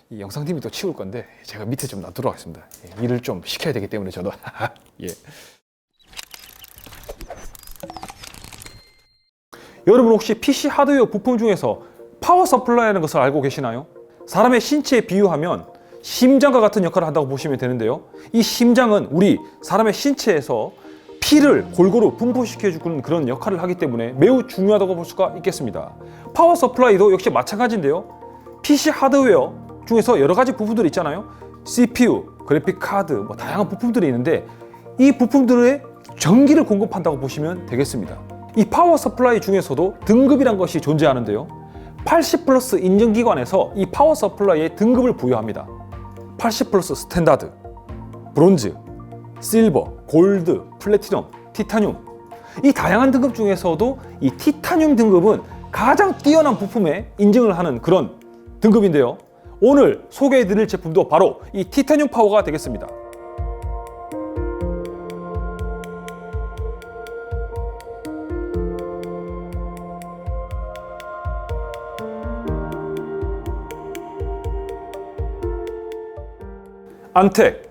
이 영상팀이 또 치울 건데 제가 밑에 좀 놔두도록 하겠습니다. 일을 좀 시켜야 되기 때문에 저도 예. 여러분 혹시 PC 하드웨어 부품 중에서 파워 서플라이라는 것을 알고 계시나요? 사람의 신체에 비유하면 심장과 같은 역할을 한다고 보시면 되는데요. 이 심장은 우리 사람의 신체에서 피를 골고루 분포시켜주는 그런 역할을 하기 때문에 매우 중요하다고 볼 수가 있겠습니다. 파워 서플라이도 역시 마찬가지인데요. PC 하드웨어 중에서 여러 가지 부품들이 있잖아요. CPU, 그래픽 카드, 다양한 부품들이 있는데 이 부품들의 전기를 공급한다고 보시면 되겠습니다. 이 파워 서플라이 중에서도 등급이란 것이 존재하는데요. 80 플러스 인증기관에서 이 파워 서플라이에 등급을 부여합니다. 80 플러스 스탠다드, 브론즈, 실버, 골드, 플래티넘, 티타늄. 이 다양한 등급 중에서도 이 티타늄 등급은 가장 뛰어난 부품에 인증을 하는 그런 등급인데요. 오늘 소개해드릴 제품도 바로 이 티타늄 파워가 되겠습니다. 안텍,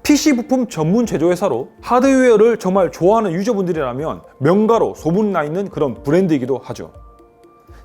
PC 부품 전문 제조회사로 하드웨어를 정말 좋아하는 유저분들이라면 명가로 소문나 있는 그런 브랜드이기도 하죠.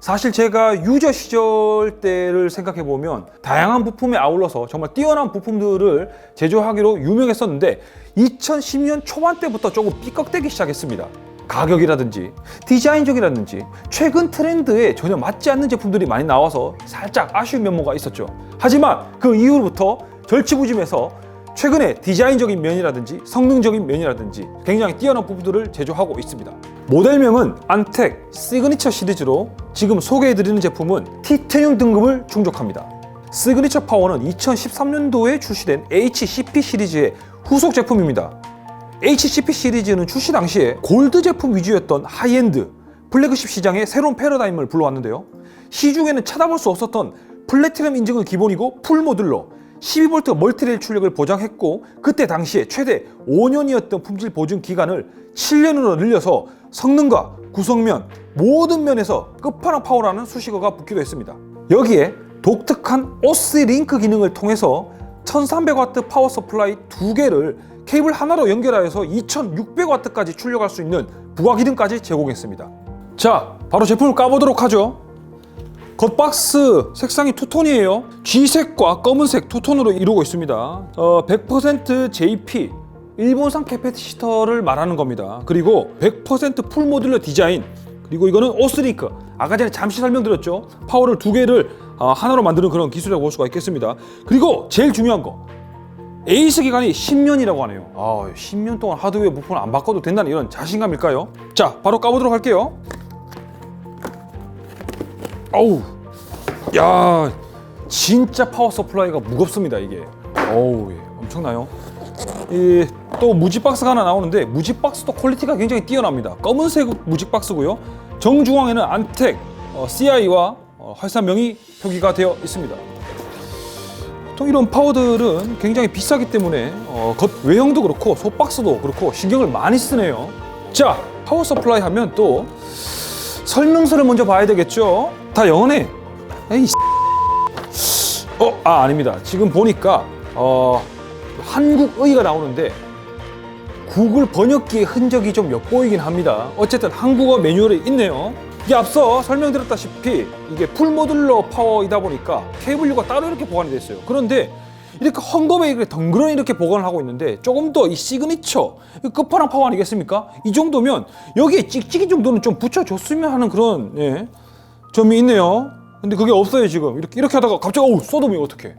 사실 제가 유저 시절 때를 생각해보면 다양한 부품에 아울러서 정말 뛰어난 부품들을 제조하기로 유명했었는데 2010년 초반 때부터 조금 삐걱대기 시작했습니다. 가격이라든지 디자인적이라든지 최근 트렌드에 전혀 맞지 않는 제품들이 많이 나와서 살짝 아쉬운 면모가 있었죠. 하지만 그 이후부터 절치부짐해서 최근에 디자인적인 면이라든지 성능적인 면이라든지 굉장히 뛰어난 부품들을 제조하고 있습니다. 모델명은 안텍 시그니처 시리즈로 지금 소개해드리는 제품은 티타늄 등급을 충족합니다. 시그니처 파워는 2013년도에 출시된 HCP 시리즈의 후속 제품입니다. HCP 시리즈는 출시 당시에 골드 제품 위주였던 하이엔드 플래그십 시장의 새로운 패러다임을 불러왔는데요. 시중에는 찾아볼 수 없었던 플래티넘 인증은 기본이고 풀 모듈러 12V 멀티레일 출력을 보장했고 그때 당시에 최대 5년이었던 품질 보증 기간을 7년으로 늘려서 성능과 구성면 모든 면에서 끝판왕 파워라는 수식어가 붙기도 했습니다. 여기에 독특한 OC 링크 기능을 통해서 1300W 파워 서플라이 2개를 케이블 하나로 연결하여서 2600W까지 출력할 수 있는 부가 기능까지 제공했습니다. 자, 바로 제품을 까보도록 하죠. 겉박스 색상이 투톤이에요. 쥐색과 검은색 투톤으로 이루고 있습니다. 100% JP 일본산 캐패시터를 말하는 겁니다. 그리고 100% 풀 모듈러 디자인, 그리고 이거는 오스링크, 아까 전에 잠시 설명드렸죠. 파워를 2개를 하나로 만드는 그런 기술이라고 볼 수가 있겠습니다. 그리고 제일 중요한 거, 에이스 기간이 10년이라고 하네요. 10년 동안 하드웨어 부품을 안 바꿔도 된다는 이런 자신감일까요? 자, 바로 까보도록 할게요. 어우, 야, 진짜 파워 서플라이가 무겁습니다. 이게 어우, 엄청나요. 또 무지 박스가 하나 나오는데 무지 박스도 퀄리티가 굉장히 뛰어납니다. 검은색 무지 박스고요. 정중앙에는 안텍 CI와 회사명이 표기가 되어 있습니다. 보통 이런 파워들은 굉장히 비싸기 때문에 겉 외형도 그렇고 속박스도 그렇고 신경을 많이 쓰네요. 자, 파워 서플라이 하면 또 설명서를 먼저 봐야 되겠죠. 다 영어네. 에이, 아닙니다. 지금 보니까 한국의가 나오는데 구글 번역기의 흔적이 좀 엿보이긴 합니다. 어쨌든 한국어 매뉴얼이 있네요. 이게 앞서 설명드렸다시피 이게 풀 모듈러 파워이다 보니까 케이블류가 따로 이렇게 보관이 됐어요. 그런데 이렇게 헝겊에 덩그러니 이렇게 보관을 하고 있는데 조금 더 이 시그니처 끝판왕 파워 아니겠습니까? 이 정도면 여기에 찍찍이 정도는 좀 붙여줬으면 하는 그런 점이 있네요. 근데 그게 없어요. 지금 이렇게 하다가 갑자기 쏟으면 어떡해.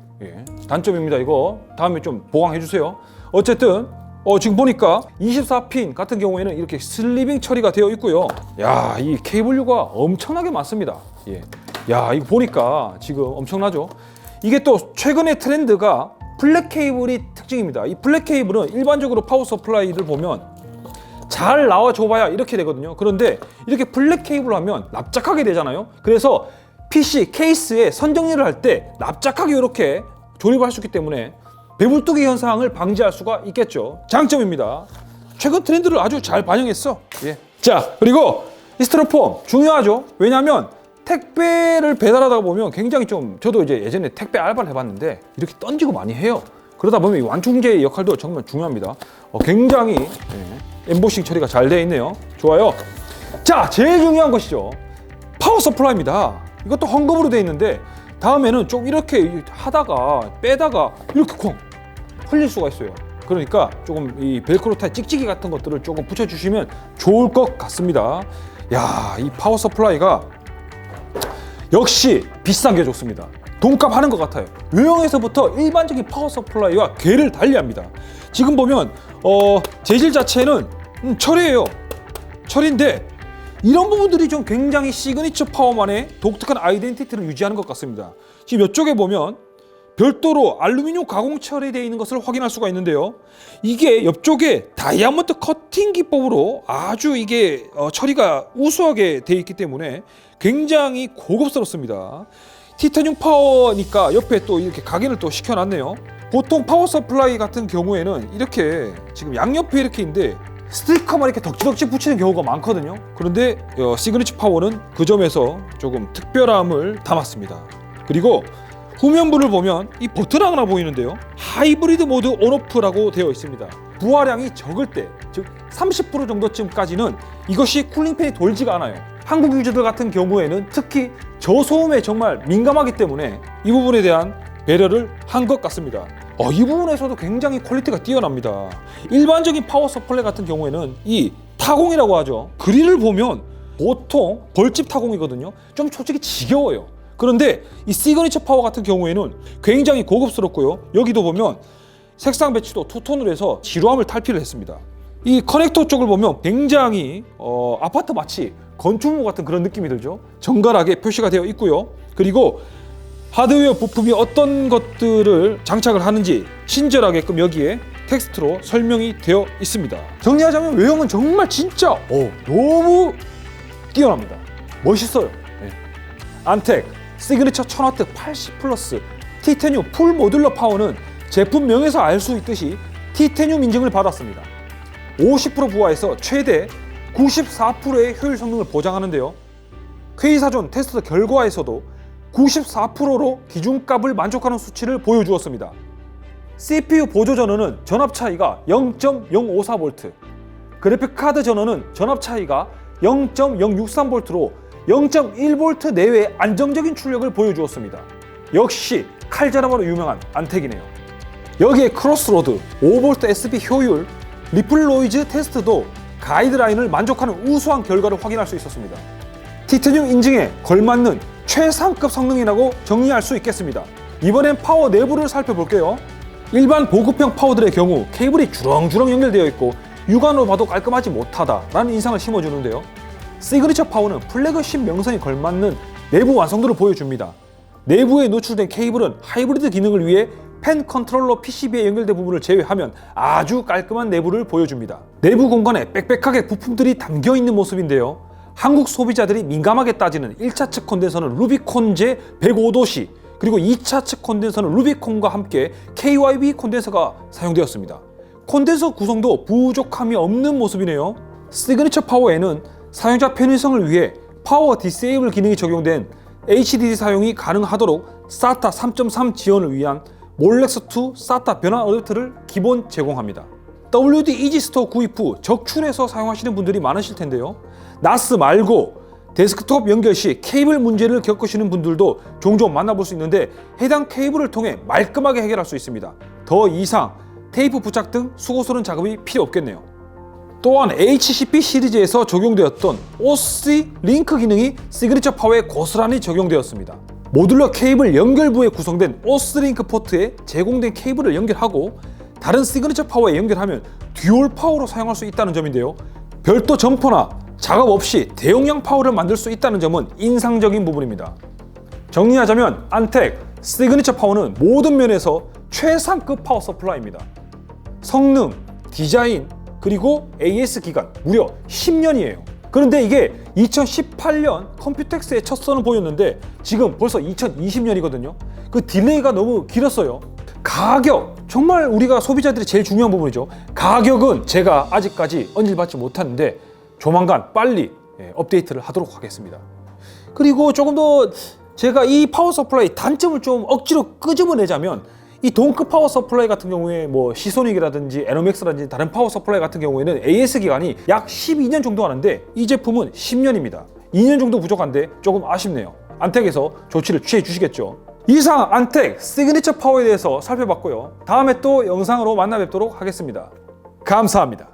단점입니다. 이거 다음에 좀 보강해 주세요. 어쨌든 지금 보니까 24핀 같은 경우에는 이렇게 슬리빙 처리가 되어 있고요. 야, 이 케이블류가 엄청나게 많습니다. 야, 이거 보니까 지금 엄청나죠. 이게 또 최근의 트렌드가 블랙 케이블이 특징입니다. 이 블랙 케이블은 일반적으로 파워 서플라이를 보면 잘 나와줘봐야 이렇게 되거든요. 그런데 이렇게 블랙 케이블 하면 납작하게 되잖아요. 그래서 PC 케이스에 선정리를 할 때 납작하게 이렇게 조립을 할 수 있기 때문에 배불뚝이 현상을 방지할 수가 있겠죠. 장점입니다. 최근 트렌드를 아주 잘 반영했어. 자, 그리고 이 스티로폼 중요하죠. 왜냐하면 택배를 배달하다 보면 굉장히 저도 이제 예전에 택배 알바를 해봤는데 이렇게 던지고 많이 해요. 그러다 보면 이 완충제의 역할도 정말 중요합니다. 굉장히 엠보싱 처리가 잘 되어 있네요. 좋아요. 자, 제일 중요한 것이죠. 파워 서플라이입니다. 이것도 헝겊으로 되어 있는데 다음에는 좀 이렇게 하다가 빼다가 이렇게 콩 흘릴 수가 있어요. 그러니까 조금 이 벨크로 타입 찍찍이 같은 것들을 조금 붙여주시면 좋을 것 같습니다. 야, 이 파워 서플라이가 역시 비싼 게 좋습니다. 돈값 하는 것 같아요. 외형에서부터 일반적인 파워 서플라이와 궤를 달리합니다. 지금 보면 재질 자체는 철이에요. 철인데 이런 부분들이 좀 굉장히 시그니처 파워만의 독특한 아이덴티티를 유지하는 것 같습니다. 지금 이쪽에 보면 별도로 알루미늄 가공 처리되어 있는 것을 확인할 수가 있는데요. 이게 옆쪽에 다이아몬드 커팅 기법으로 아주 이게 처리가 우수하게 되어 있기 때문에 굉장히 고급스럽습니다. 티타늄 파워니까 옆에 또 이렇게 각인을 또 시켜놨네요. 보통 파워 서플라이 같은 경우에는 이렇게 지금 양옆에 이렇게 있는데 스티커만 이렇게 덕지덕지 붙이는 경우가 많거든요. 그런데 시그니처 파워는 그 점에서 조금 특별함을 담았습니다. 그리고 후면부를 보면 이 버튼 하나 보이는데요. 하이브리드 모드 온오프라고 되어 있습니다. 부하량이 적을 때, 즉 30% 정도쯤까지는 이것이 쿨링팬이 돌지가 않아요. 한국 유저들 같은 경우에는 특히 저소음에 정말 민감하기 때문에 이 부분에 대한 배려를 한 것 같습니다. 이 부분에서도 굉장히 퀄리티가 뛰어납니다. 일반적인 파워 서플라이 같은 경우에는 이 타공이라고 하죠. 그릴을 보면 보통 벌집 타공이거든요. 좀 솔직히 지겨워요. 그런데 이 시그니처 파워 같은 경우에는 굉장히 고급스럽고요. 여기도 보면 색상 배치도 투톤으로 해서 지루함을 탈피를 했습니다. 이 커넥터 쪽을 보면 굉장히 아파트 마치 건축물 같은 그런 느낌이 들죠. 정갈하게 표시가 되어 있고요. 그리고 하드웨어 부품이 어떤 것들을 장착을 하는지 친절하게끔 여기에 텍스트로 설명이 되어 있습니다. 정리하자면 외형은 정말 진짜 너무 뛰어납니다. 멋있어요. 안텍 시그니처 1000W 80 플러스 티타늄 풀 모듈러 파워는 제품명에서 알 수 있듯이 티타늄 인증을 받았습니다. 50% 부하에서 최대 94%의 효율 성능을 보장하는데요. 퀘이사존 테스트 결과에서도 94%로 기준값을 만족하는 수치를 보여주었습니다. CPU 보조 전원은 전압 차이가 0.054V, 그래픽카드 전원은 전압 차이가 0.063V로 0.1V 내외의 안정적인 출력을 보여주었습니다. 역시 칼전압으로 유명한 안텍이네요. 여기에 크로스로드, 5V SB 효율, 리플 노이즈 테스트도 가이드라인을 만족하는 우수한 결과를 확인할 수 있었습니다. 티타늄 인증에 걸맞는 최상급 성능이라고 정리할 수 있겠습니다. 이번엔 파워 내부를 살펴볼게요. 일반 보급형 파워들의 경우 케이블이 주렁주렁 연결되어 있고 육안으로 봐도 깔끔하지 못하다라는 인상을 심어주는데요. 시그니처 파워는 플래그십 명성에 걸맞는 내부 완성도를 보여줍니다. 내부에 노출된 케이블은 하이브리드 기능을 위해 펜 컨트롤러 PCB에 연결된 부분을 제외하면 아주 깔끔한 내부를 보여줍니다. 내부 공간에 빽빽하게 부품들이 담겨있는 모습인데요. 한국 소비자들이 민감하게 따지는 1차 측 콘덴서는 루비콘제 105도씨, 그리고 2차 측 콘덴서는 루비콘과 함께 KYB 콘덴서가 사용되었습니다. 콘덴서 구성도 부족함이 없는 모습이네요. 시그니처 파워에는 사용자 편의성을 위해 파워 디세이블 기능이 적용된 HDD 사용이 가능하도록 SATA 3.3 지원을 위한 몰렉스2 SATA 변환 어댑터를 기본 제공합니다. WD 이지스토어 구입 후 적출해서 사용하시는 분들이 많으실 텐데요. NAS 말고 데스크톱 연결 시 케이블 문제를 겪으시는 분들도 종종 만나볼 수 있는데 해당 케이블을 통해 말끔하게 해결할 수 있습니다. 더 이상 테이프 부착 등 수고스러운 작업이 필요 없겠네요. 또한 HCP 시리즈에서 적용되었던 OC 링크 기능이 시그니처 파워에 고스란히 적용되었습니다. 모듈러 케이블 연결부에 구성된 OC 링크 포트에 제공된 케이블을 연결하고 다른 시그니처 파워에 연결하면 듀얼 파워로 사용할 수 있다는 점인데요. 별도 점퍼나 작업 없이 대용량 파워를 만들 수 있다는 점은 인상적인 부분입니다. 정리하자면 안텍 시그니처 파워는 모든 면에서 최상급 파워 서플라이입니다. 성능, 디자인, 그리고 AS 기간 무려 10년이에요. 그런데 이게 2018년 컴퓨텍스의 첫 선을 보였는데 지금 벌써 2020년이거든요. 그 딜레이가 너무 길었어요. 가격, 정말 우리가 소비자들이 제일 중요한 부분이죠. 가격은 제가 아직까지 언질받지 못하는데 조만간 빨리 업데이트를 하도록 하겠습니다. 그리고 조금 더 제가 이 파워 서플라이 단점을 좀 억지로 끄집어내자면 이 동크 파워 서플라이 같은 경우에 뭐 시소닉이라든지 에너맥스라든지 다른 파워 서플라이 같은 경우에는 AS 기간이 약 12년 정도 하는데 이 제품은 10년입니다. 2년 정도 부족한데 조금 아쉽네요. 안텍에서 조치를 취해 주시겠죠. 이상 안텍 시그니처 파워에 대해서 살펴봤고요. 다음에 또 영상으로 만나 뵙도록 하겠습니다. 감사합니다.